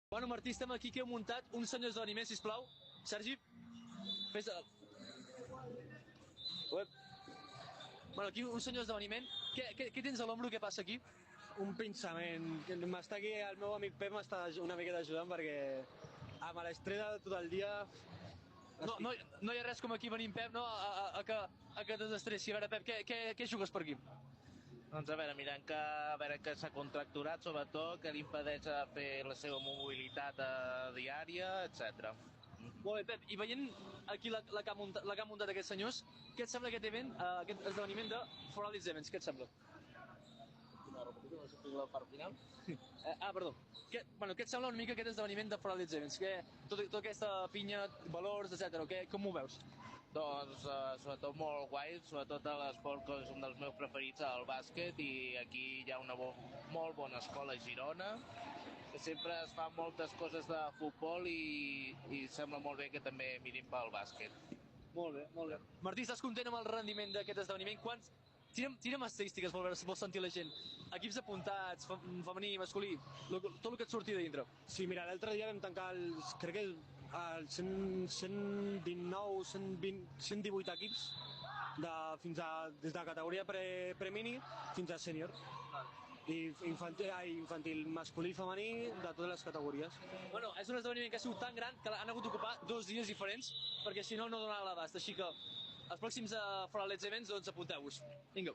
Bueno, Martí, estem aquí que heu muntat un senyor esdeveniment, sisplau. Sergi, fes... Uep. Bueno, aquí un senyor esdeveniment. Què tens a l'ombro? Què passa aquí? Un pensament. M'està aquí, el meu amic Pep m'està una miqueta ajudant perquè amb l'estrès de tot el dia No hi ha res com aquí venim, Pep, no? A que desestressi. A veure, Pep, què jugues per aquí? Doncs a veure, mirant que s'ha contracturat, sobretot, que li impedeix fer la seva mobilitat diària, etc. Molt bé, Pep, i veient aquí la que ha muntat aquests senyors, què et sembla aquest event, aquest esdeveniment de For All Its Events? Què et sembla? No, repetir, no sé la part final. Perdó. Què et sembla una mica aquest esdeveniment de For All Its Events? Tota aquesta pinya, valors, etc. Com ho veus? Doncs sobretot molt guai, sobretot a l'esport que és un dels meus preferits, el bàsquet, i aquí hi ha una molt bona escola a Girona, que sempre es fan moltes coses de futbol i sembla molt bé que també mirin pel bàsquet. Molt bé, molt bé. Martí, estàs content amb el rendiment d'aquest esdeveniment? Tira'm estadístiques, vol sentir la gent. Equips apuntats, femení, masculí, tot el que et surti de dintre. Sí, mira, l'altre dia vam tancar crec que el 129, 120, 118 equips des de categoria pre-mini fins a sènior. I infantil masculí i femení de totes les categories. Bueno, és un esdeveniment que ha sigut tan gran que han hagut d'ocupar 2 dies diferents perquè si no donarà l'abast. Així que els pròxims For All Its Events, doncs apunteu-vos. Vinga.